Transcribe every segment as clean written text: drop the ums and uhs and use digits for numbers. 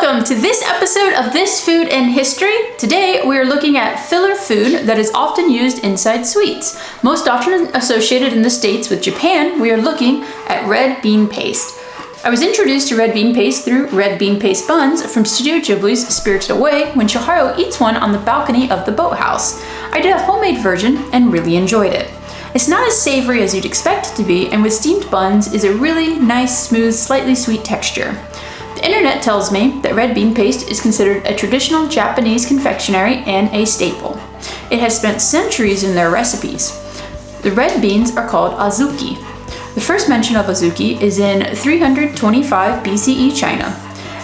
Welcome to this episode of This Food and History. Today we are looking at filler food that is often used inside sweets. Most often associated in the States with Japan, we are looking at red bean paste. I was introduced to red bean paste through red bean paste buns from Studio Ghibli's Spirited Away when Chiharu eats one on the balcony of the boathouse. I did a homemade version and really enjoyed it. It's not as savory as you'd expect it to be, and with steamed buns is a really nice, smooth, slightly sweet texture. The internet tells me that red bean paste is considered a traditional Japanese confectionery and a staple. It has spent centuries in their recipes. The red beans are called azuki. The first mention of azuki is in 325 BCE China,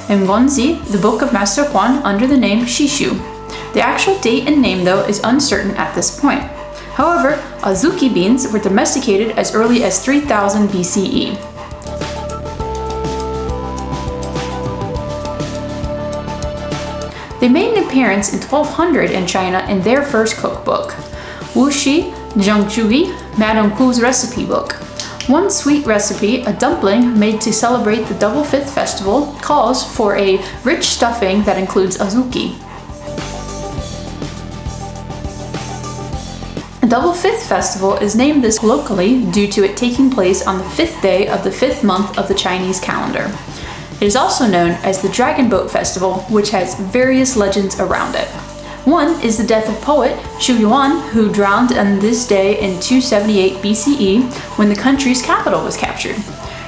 in Guanzi, the Book of Master Huan, under the name Shishu. The actual date and name, though, is uncertain at this point. However, azuki beans were domesticated as early as 3000 BCE. They made an appearance in 1200 in China in their first cookbook, Wu Shi Zhengzhui, Madame Ku's recipe book. One sweet recipe, a dumpling made to celebrate the Double Fifth Festival, calls for a rich stuffing that includes azuki. The Double Fifth Festival is named this locally due to it taking place on the 5th day of the 5th month of the Chinese calendar. It is also known as the Dragon Boat Festival, which has various legends around it. One is the death of poet Xu Yuan, who drowned on this day in 278 BCE when the country's capital was captured.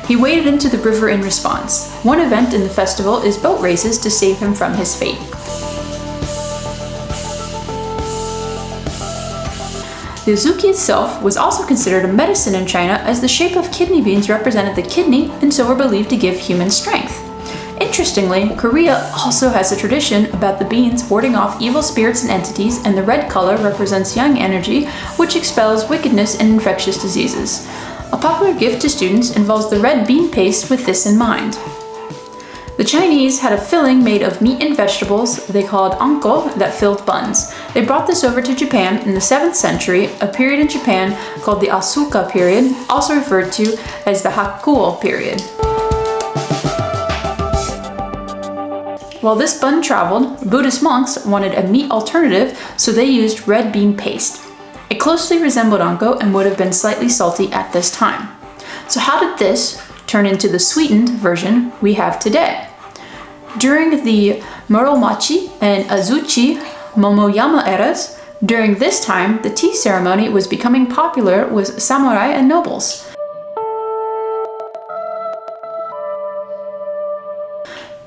He waded into the river in response. One event in the festival is boat races to save him from his fate. The azuki itself was also considered a medicine in China, as the shape of kidney beans represented the kidney and so were believed to give human strength. Interestingly, Korea also has a tradition about the beans warding off evil spirits and entities, and the red color represents yang energy, which expels wickedness and infectious diseases. A popular gift to students involves the red bean paste with this in mind. The Chinese had a filling made of meat and vegetables they called anko that filled buns. They brought this over to Japan in the 7th century, a period in Japan called the Asuka period, also referred to as the Hakuo period. While this bun traveled, Buddhist monks wanted a meat alternative, so they used red bean paste. It closely resembled anko and would have been slightly salty at this time. So how did this turn into the sweetened version we have today? During the Muromachi and Azuchi Momoyama eras, during this time, the tea ceremony was becoming popular with samurai and nobles.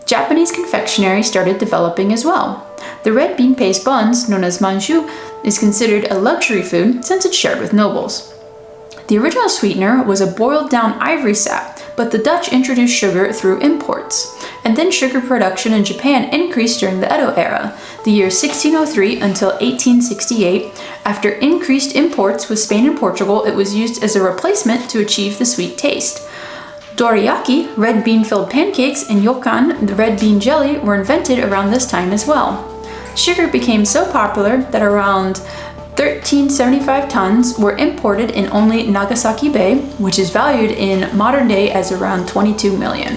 Japanese confectionery started developing as well. The red bean paste buns, known as manju, is considered a luxury food since it's shared with nobles. The original sweetener was a boiled down ivory sap, but the Dutch introduced sugar through imports. And then sugar production in Japan increased during the Edo era, the year 1603 until 1868. After increased imports with Spain and Portugal, it was used as a replacement to achieve the sweet taste. Dorayaki, red bean filled pancakes, and yokan, the red bean jelly, were invented around this time as well. Sugar became so popular that around 1375 tons were imported in only Nagasaki Bay, which is valued in modern day as around 22 million.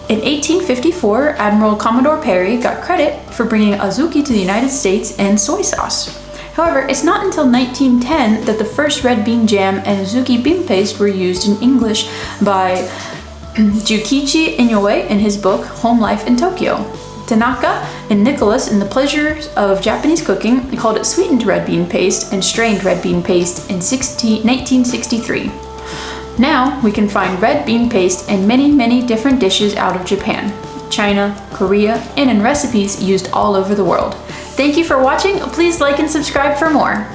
In 1854, Admiral Commodore Perry got credit for bringing azuki to the United States and soy sauce. However, it's not until 1910 that the first red bean jam and azuki bean paste were used in English by Jukichi Inoue in his book Home Life in Tokyo. Tanaka and Nicholas in The Pleasures of Japanese Cooking called it sweetened red bean paste and strained red bean paste in 1963. Now we can find red bean paste in many different dishes out of Japan, China, Korea, and in recipes used all over the world. Thank you for watching. Please like and subscribe for more.